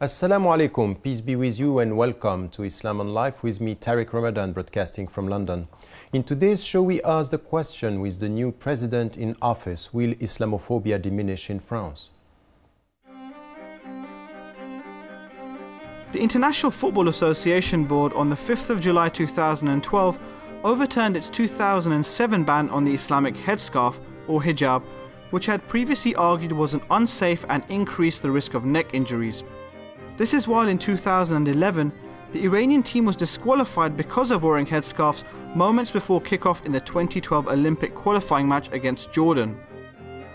Assalamu alaikum, peace be with you and welcome to Islam on Life with me, Tariq Ramadan, broadcasting from London. In today's show, we ask the question, with the new president in office, will Islamophobia diminish in France? The International Football Association Board on the 5th of July 2012 overturned its 2007 ban on the Islamic headscarf, or hijab, which had previously argued was an unsafe and increased the risk of neck injuries. This is while in 2011, the Iranian team was disqualified because of wearing headscarves moments before kickoff in the 2012 Olympic qualifying match against Jordan.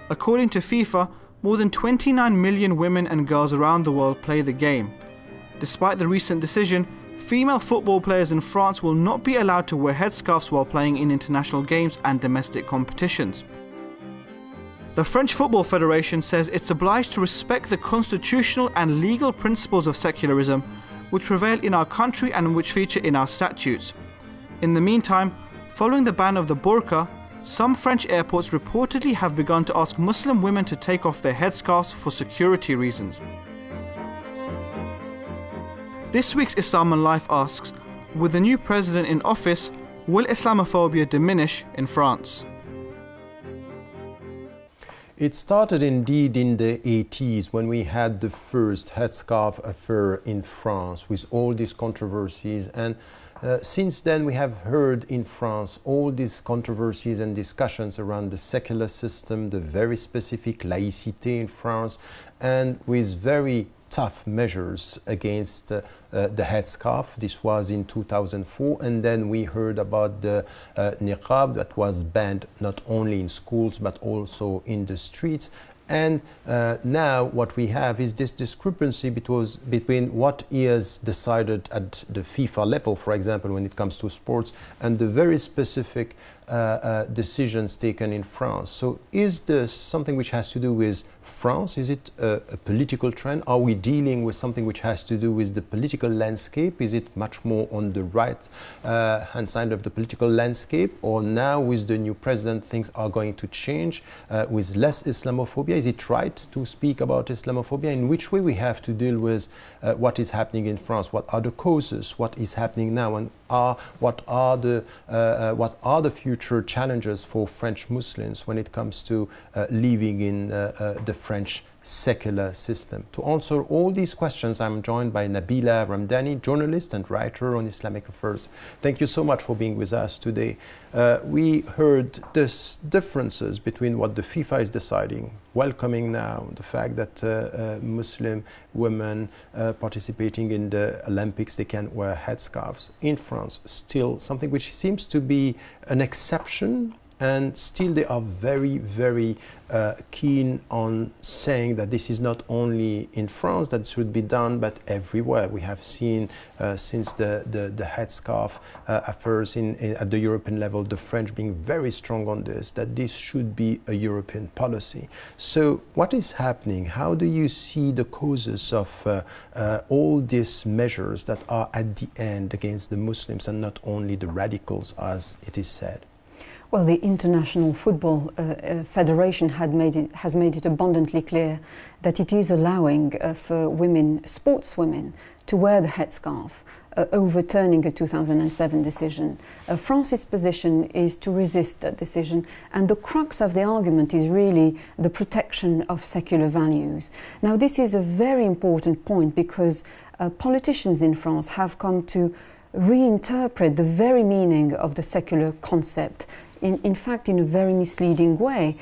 According to FIFA, more than 29 million women and girls around the world play the game. Despite the recent decision, female football players in France will not be allowed to wear headscarves while playing in international games and domestic competitions. The French Football Federation says it's obliged to respect the constitutional and legal principles of secularism which prevail in our country and which feature in our statutes. In the meantime, following the ban of the burqa, some French airports reportedly have begun to ask Muslim women to take off their headscarves for security reasons. This week's Islam on Life asks, with the new president in office, will Islamophobia diminish in France? It started indeed in the 80s when we had the first headscarf affair in France with all these controversies, and since then we have heard in France all these controversies and discussions around the secular system, the very specific laïcité in France, and with very tough measures against the headscarf. This was in 2004, and then we heard about the niqab that was banned not only in schools but also in the streets. And now what we have is this discrepancy between what is decided at the FIFA level, for example, when it comes to sports, and the very specific decisions taken in France. So is this something which has to do with France? Is it a political trend? Are we dealing with something which has to do with the political landscape? Is it much more on the right hand side of the political landscape? Or now with the new president things are going to change with less Islamophobia? Is it right to speak about Islamophobia? In which way we have to deal with what is happening in France? What are the causes? What is happening now? And what are the future challenges for French Muslims when it comes to living in the French secular system? To answer all these questions, I'm joined by Nabila Ramdani, journalist and writer on Islamic affairs. Thank you so much for being with us today. We heard these differences between what the FIFA is deciding, welcoming now the fact that Muslim women participating in the Olympics, they can wear headscarves. In France, still something which seems to be an exception, and still they are very, very keen on saying that this is not only in France that should be done, but everywhere. We have seen since the headscarf affairs at the European level, the French being very strong on this, that this should be a European policy. So what is happening? How do you see the causes of all these measures that are at the end against the Muslims and not only the radicals, as it is said? Well, the International Football Federation has made it abundantly clear that it is allowing for women, sportswomen, to wear the headscarf, overturning a 2007 decision. France's position is to resist that decision, and the crux of the argument is really the protection of secular values. Now, this is a very important point because politicians in France have come to reinterpret the very meaning of the secular concept, in fact, in a very misleading way,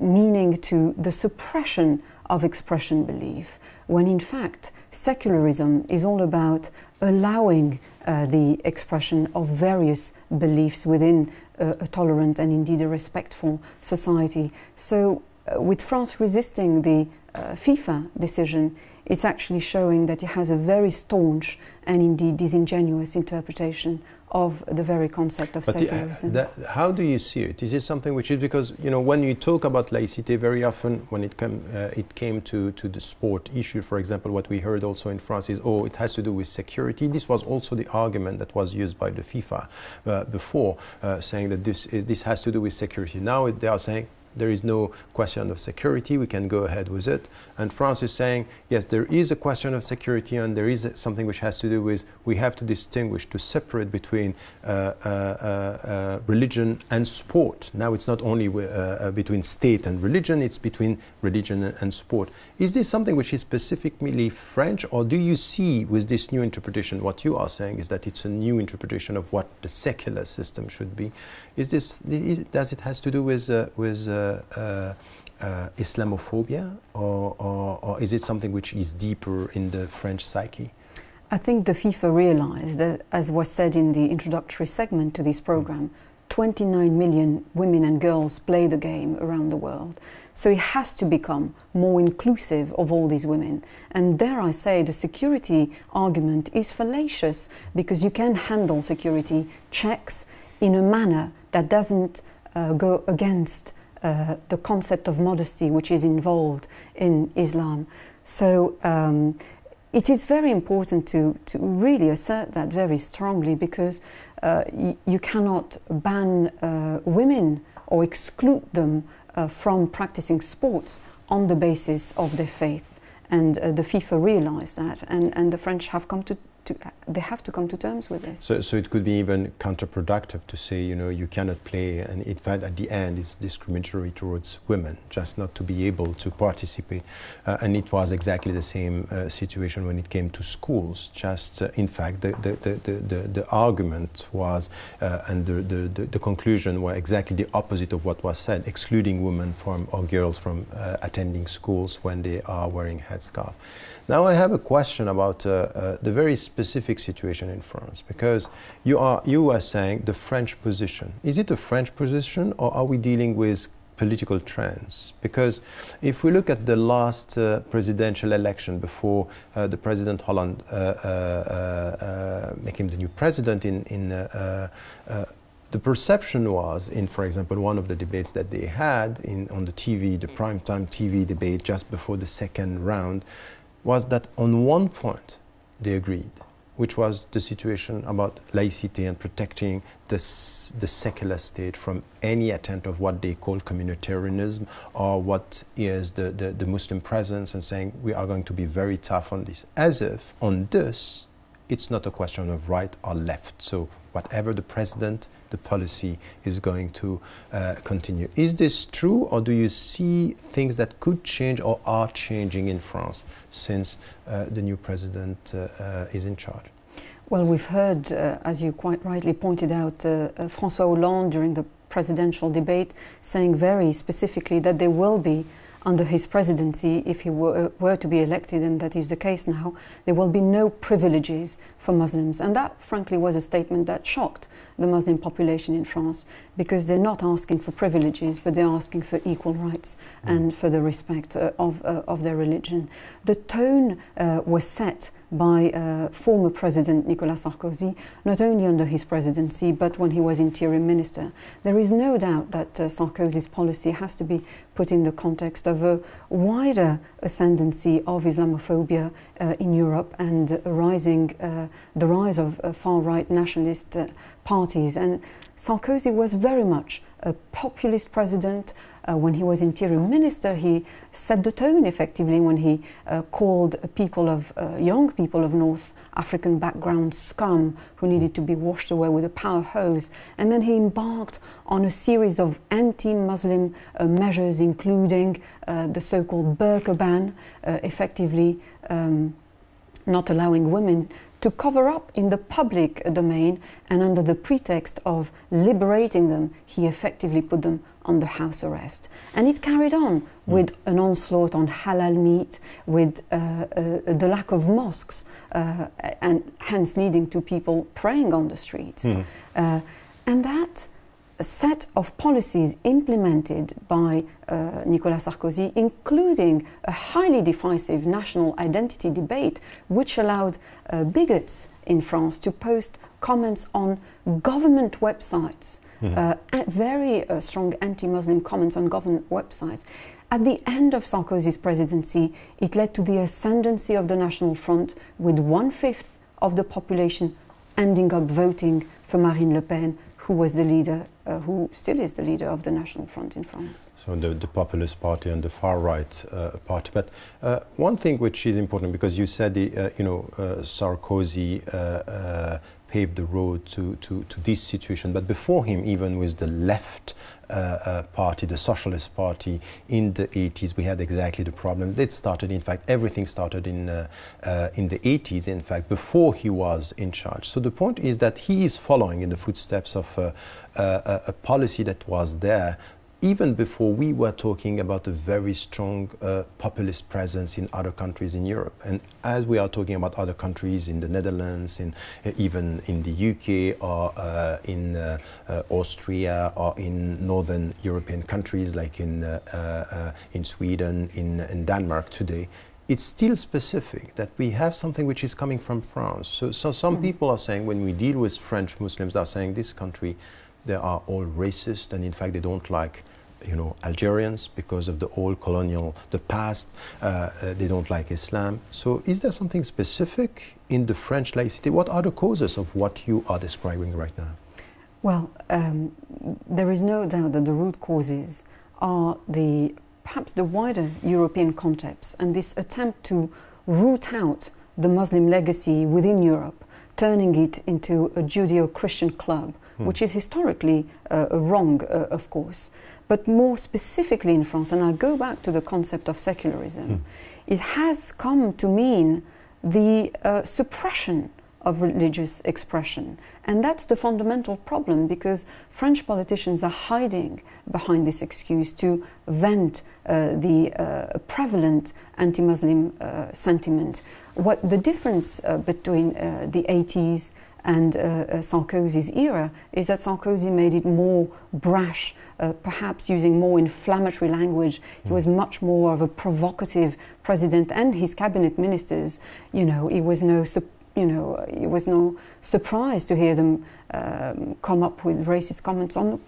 meaning to the suppression of expression belief, when in fact secularism is all about allowing the expression of various beliefs within a tolerant and indeed a respectful society. So with France resisting the FIFA decision, it's actually showing that it has a very staunch and indeed disingenuous interpretation of the very concept of secularism. How do you see it? Is it something which is, because when you talk about laïcité, very often when it came to the sport issue, for example, what we heard also in France is, oh, it has to do with security. This was also the argument that was used by the FIFA before, saying that this has to do with security. Now they are saying There is no question of security, we can go ahead with it. And France is saying, yes, there is a question of security, and there is something which has to do with, we have to distinguish, to separate between religion and sport. Now it's not only between state and religion, it's between religion and sport. Is this something which is specifically French, or do you see with this new interpretation, what you are saying is that it's a new interpretation of what the secular system should be? Does it has to do with Islamophobia, or is it something which is deeper in the French psyche? I think the FIFA realized that, as was said in the introductory segment to this program, 29 million women and girls play the game around the world. So it has to become more inclusive of all these women. And dare I say, the security argument is fallacious, because you can handle security checks in a manner that doesn't go against the concept of modesty which is involved in Islam. So it is very important to really assert that very strongly, because you cannot ban women or exclude them from practicing sports on the basis of their faith. And the FIFA realized that, and the French have come to they have to come to terms with this. So it could be even counterproductive to say, you know, you cannot play, and in fact at the end it's discriminatory towards women, just not to be able to participate. And it was exactly the same situation when it came to schools. Just in fact the argument was and the conclusion were exactly the opposite of what was said, excluding women from, or girls from attending schools when they are wearing headscarf. Now I have a question about the very specific situation in France, because you are saying the French position. Is it a French position, or are we dealing with political trends? Because if we look at the last presidential election before the President Hollande became the new president, the perception was, in, for example, one of the debates that they had on the TV, the primetime TV debate just before the second round, was that on one point they agreed, which was the situation about laicity and protecting the secular state from any attempt of what they call communitarianism, or what is the Muslim presence, and saying we are going to be very tough on this. As if on this, it's not a question of right or left. So whatever the president, the policy is going to continue. Is this true, or do you see things that could change or are changing in France since the new president is in charge? Well, we've heard, as you quite rightly pointed out, François Hollande during the presidential debate saying very specifically that there will be, under his presidency, if he were to be elected, and that is the case now, there will be no privileges for Muslims. And that, frankly, was a statement that shocked the Muslim population in France, because they're not asking for privileges, but they're asking for equal rights and for the respect of their religion. The tone was set by former President Nicolas Sarkozy, not only under his presidency, but when he was interior minister. There is no doubt that Sarkozy's policy has to be put in the context of a wider ascendancy of Islamophobia in Europe, and the rise of far-right nationalist parties. And Sarkozy was very much a populist president. When he was interior minister, he set the tone effectively when he called young people of North African background scum who needed to be washed away with a power hose. And then he embarked on a series of anti-Muslim measures, including the so-called burqa ban, effectively not allowing women to cover up in the public domain, and under the pretext of liberating them, he effectively put them under house arrest. And it carried on with an onslaught on halal meat, with the lack of mosques, and hence leading to people praying on the streets. And that set of policies implemented by Nicolas Sarkozy, including a highly divisive national identity debate, which allowed bigots in France to post comments on government websites, very strong anti-Muslim comments on government websites. At the end of Sarkozy's presidency, it led to the ascendancy of the National Front, with 1/5 of the population ending up voting for Marine Le Pen, who was the leader, who still is the leader of the National Front in France. So the Populist Party and the far-right party. But one thing which is important, because you said, Sarkozy paved the road to this situation, but before him, even with the left party, the Socialist Party, in the 80s, we had exactly the problem. It started, in fact, everything started in the 80s, in fact, before he was in charge. So the point is that he is following in the footsteps of a policy that was there even before we were talking about a very strong populist presence in other countries in Europe. And as we are talking about other countries in the Netherlands, even in the UK, or in Austria, or in northern European countries like in Sweden, in Denmark today, it's still specific that we have something which is coming from France. So some people are saying, when we deal with French Muslims, are saying this country, they are all racist, and in fact they don't like Algerians because of the old colonial, the past. They don't like Islam. So is there something specific in the French laicity? What are the causes of what you are describing right now? Well, there is no doubt that the root causes are perhaps the wider European context, and this attempt to root out the Muslim legacy within Europe, turning it into a Judeo-Christian club, which is historically wrong, of course. But more specifically in France, and I go back to the concept of secularism, it has come to mean the suppression of religious expression. And that's the fundamental problem, because French politicians are hiding behind this excuse to vent the prevalent anti-Muslim sentiment. What the difference between the 80s and Sarkozy's era is that Sarkozy made it more brash, perhaps using more inflammatory language. He was much more of a provocative president, and his cabinet ministers, it was no surprise to hear them come up with racist comments on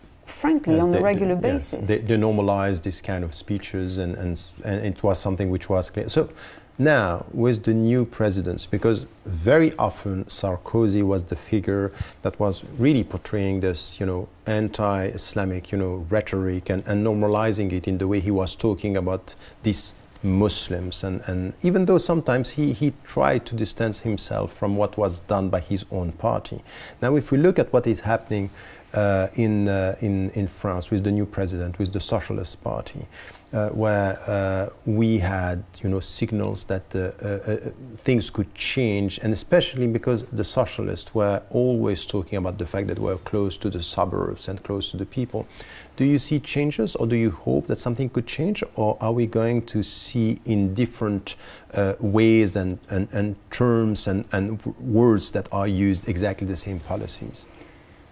a regular basis. Yes, they normalized this kind of speeches, and it was something which was clear. So now, with the new presidents, because very often Sarkozy was the figure that was really portraying this, anti-Islamic, rhetoric, and normalizing it in the way he was talking about these Muslims. And even though sometimes he tried to distance himself from what was done by his own party. Now, if we look at what is happening in France with the new president, with the Socialist Party, where we had, signals that things could change, and especially because the Socialists were always talking about the fact that we're close to the suburbs and close to the people. Do you see changes, or do you hope that something could change, or are we going to see in different ways and terms and words that are used exactly the same policies?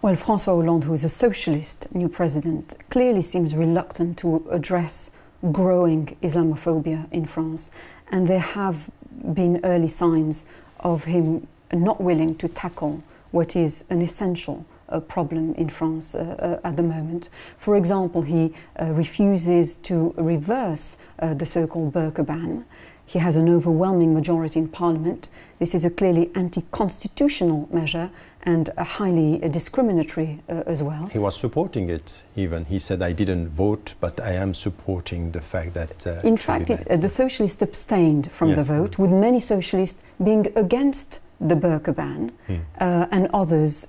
Well, François Hollande, who is a socialist new president, clearly seems reluctant to address growing Islamophobia in France, and there have been early signs of him not willing to tackle what is an essential problem in France at the moment. For example, he refuses to reverse the so-called burqa ban. He has an overwhelming majority in parliament. This is a clearly anti-constitutional measure and a highly discriminatory as well. He was supporting it even. He said, I didn't vote, but I am supporting the fact that... in fact, the socialists abstained from the vote, with many socialists being against the burqa ban and others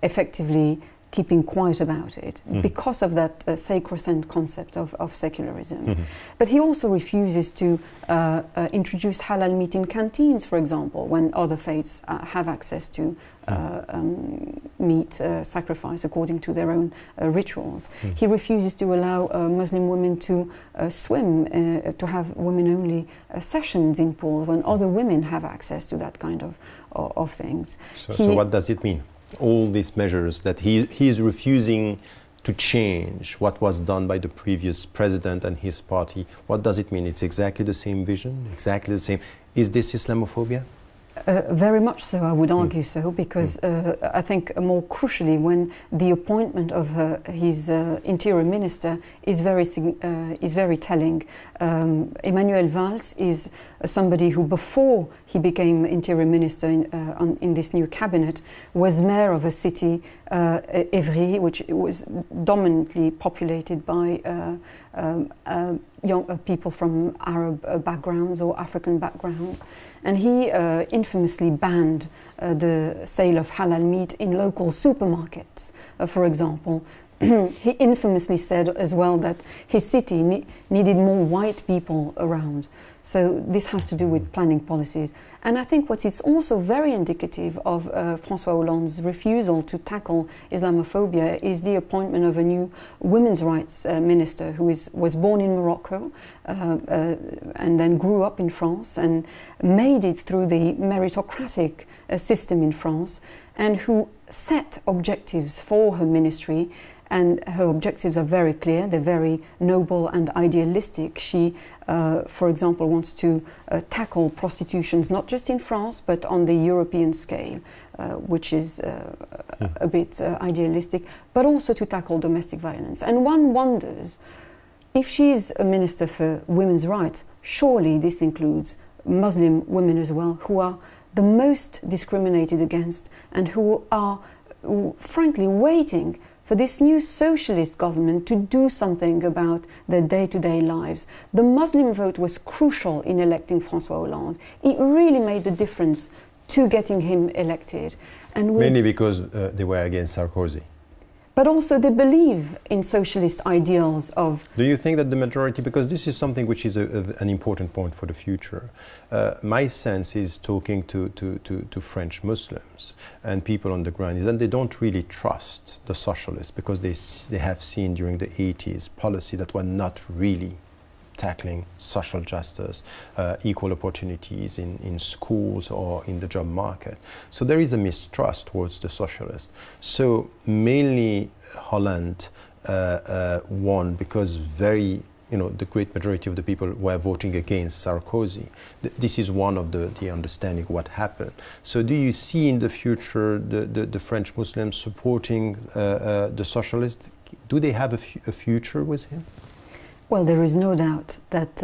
effectively keeping quiet about it because of that sacrosanct concept of secularism. But he also refuses to introduce halal meat in canteens, for example, when other faiths have access to meat sacrifice according to their own rituals. He refuses to allow Muslim women to swim, to have women-only sessions in pools when other women have access to that kind of things. So what does it mean? All these measures that he is refusing to change what was done by the previous president and his party, what does it mean? It's exactly the same vision, exactly the same. Is this Islamophobia? Very much so, I would argue so, because I think more crucially, when the appointment of his interior minister is very telling. Emmanuel Valls is somebody who, before he became interior minister in this new cabinet, was mayor of a city, Évry, which was dominantly populated by young people from Arab backgrounds or African backgrounds, and he infamously banned the sale of halal meat in local supermarkets, for example. He infamously said as well that his city needed more white people around. So this has to do with planning policies. And I think what is also very indicative of François Hollande's refusal to tackle Islamophobia is the appointment of a new women's rights minister who was born in Morocco and then grew up in France and made it through the meritocratic system in France, and who set objectives for her ministry. And her objectives are very clear, they're very noble and idealistic. She, for example, wants to tackle prostitutions not just in France but on the European scale, which is a bit idealistic, but also to tackle domestic violence. And one wonders, if she's a minister for women's rights, surely this includes Muslim women as well, who are the most discriminated against and who are frankly waiting for this new socialist government to do something about their day-to-day lives. The Muslim vote was crucial in electing François Hollande. It really made a difference to getting him elected. And mainly because they were against Sarkozy. But also they believe in socialist ideals of... Do you think that the majority, because this is something which is an important point for the future, my sense is talking to French Muslims and people on the ground is that they don't really trust the socialists because they have seen during the 80s policy that were not really tackling social justice, equal opportunities in schools or in the job market. So there is a mistrust towards the socialists. So mainly Hollande won because the great majority of the people were voting against Sarkozy. This is one of the understanding of what happened. So do you see in the future the French Muslims supporting the socialists? Do they have a future with him? Well, there is no doubt that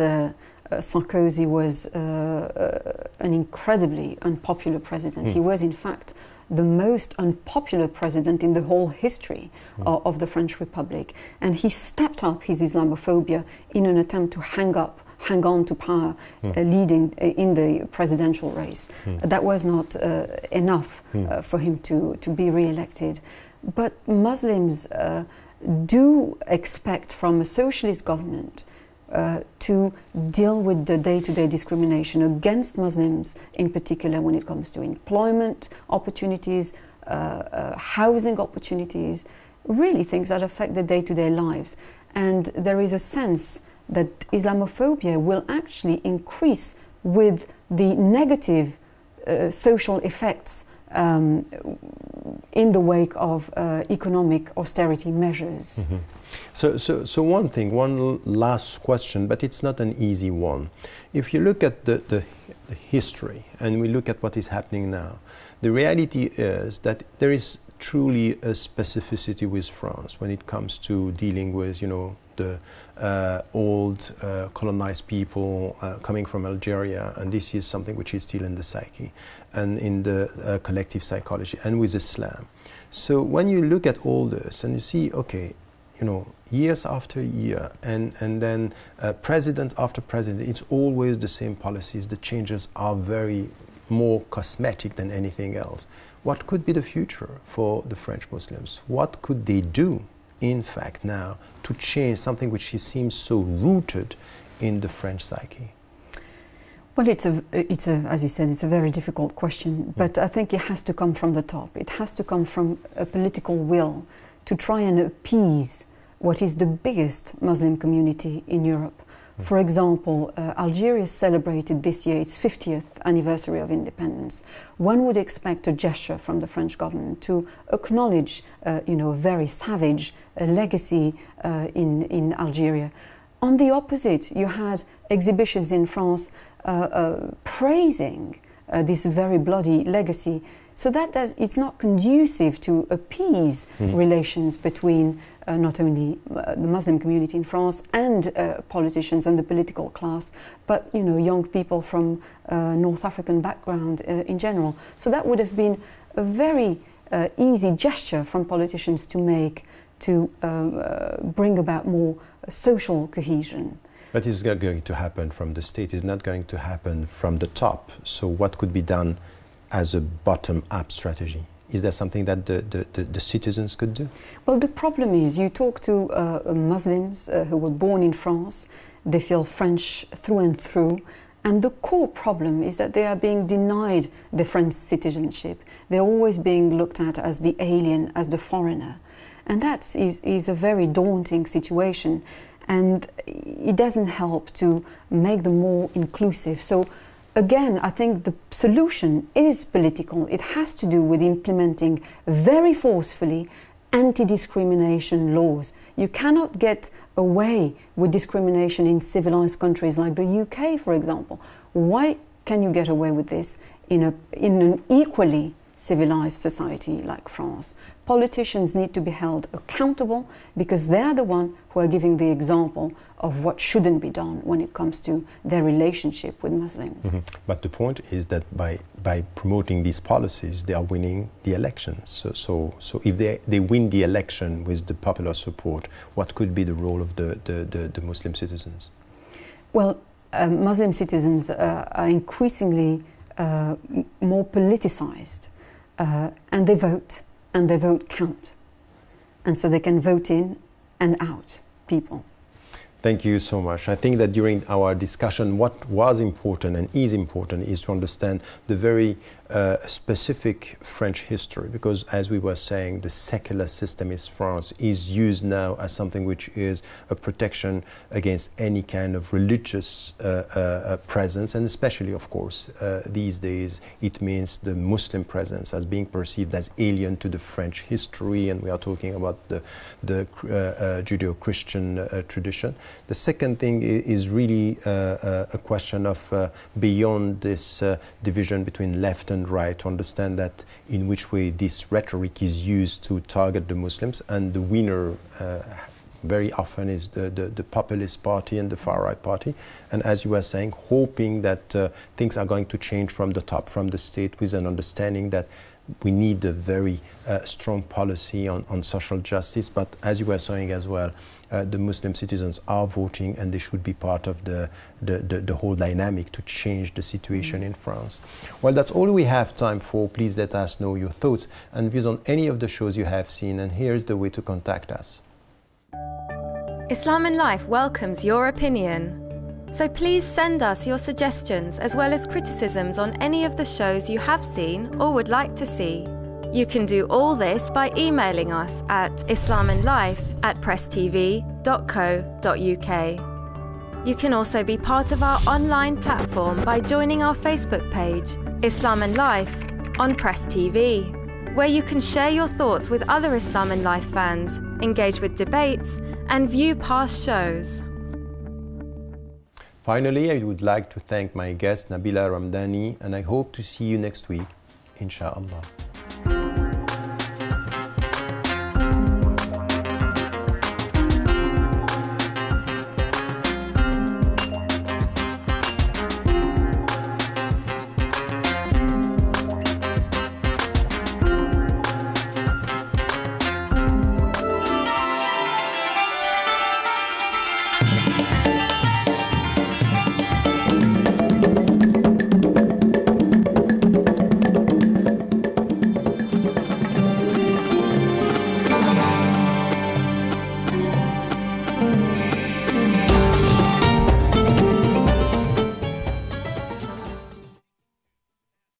Sarkozy was an incredibly unpopular president. He was, in fact, the most unpopular president in the whole history of the French Republic. And he stepped up his Islamophobia in an attempt to hang on to power, leading in the presidential race. That was not enough for him to be re-elected. But Muslims do expect from a socialist government to deal with the day-to-day discrimination against Muslims, in particular when it comes to employment opportunities, housing opportunities, really things that affect their day-to-day lives. And there is a sense that Islamophobia will actually increase with the negative social effects in the wake of economic austerity measures. So one last question, but it's not an easy one. If you look at the history and we look at what is happening now, the reality is that there is truly a specificity with France when it comes to dealing with, the old colonized people coming from Algeria, and this is something which is still in the psyche and in the collective psychology and with Islam. So when you look at all this and you see, okay, years after year and then president after president, it's always the same policies. The changes are very more cosmetic than anything else. What could be the future for the French Muslims? What could they do, in fact, now to change something which seems so rooted in the French psyche? Well, as you said, it's a very difficult question, but I think it has to come from the top. It has to come from a political will to try and appease what is the biggest Muslim community in Europe. For example, Algeria celebrated this year its 50th anniversary of independence. One would expect a gesture from the French government to acknowledge, a very savage legacy in Algeria. On the opposite, you had exhibitions in France praising this very bloody legacy. So it's not conducive to appease relations between not only the Muslim community in France and politicians and the political class, but young people from North African background in general. So that would have been a very easy gesture from politicians to make to bring about more social cohesion. But it's not going to happen from the state, it's not going to happen from the top. So what could be done as a bottom-up strategy? Is there something that the citizens could do? Well, the problem is, you talk to Muslims who were born in France, they feel French through and through, and the core problem is that they are being denied the French citizenship. They're always being looked at as the alien, as the foreigner. And that is a very daunting situation, and it doesn't help to make them more inclusive. So again, I think the solution is political. It has to do with implementing very forcefully anti-discrimination laws. You cannot get away with discrimination in civilized countries like the UK, for example. Why can you get away with this in an equally civilized society like France? Politicians need to be held accountable because they are the ones who are giving the example of what shouldn't be done when it comes to their relationship with Muslims. But the point is that by promoting these policies, they are winning the elections. So if they win the election with the popular support, what could be the role of the Muslim citizens? Well, Muslim citizens are increasingly more politicized. And they vote, and their vote count. And so they can vote in and out people. Thank you so much. I think that during our discussion, what was important and is important is to understand the very specific French history, because as we were saying, the secular system in France is used now as something which is a protection against any kind of religious presence, and especially, of course, these days it means the Muslim presence as being perceived as alien to the French history, and we are talking about the Judeo-Christian tradition. The second thing is really a question of beyond this division between left and right, to understand that in which way this rhetoric is used to target the Muslims, and the winner very often is the populist party and the far-right party. And as you were saying, hoping that things are going to change from the top, from the state, with an understanding that we need a very strong policy on social justice. But as you were saying as well, the Muslim citizens are voting, and they should be part of the whole dynamic to change the situation in France. Well, that's all we have time for. Please let us know your thoughts and views on any of the shows you have seen, and here's the way to contact us. Islam in Life welcomes your opinion. So please send us your suggestions as well as criticisms on any of the shows you have seen or would like to see. You can do all this by emailing us at islaminlife@presstv.co.uk. You can also be part of our online platform by joining our Facebook page, Islam in Life, on Press TV, where you can share your thoughts with other Islam in Life fans, engage with debates, and view past shows. Finally, I would like to thank my guest, Nabila Ramdani, and I hope to see you next week, inshallah.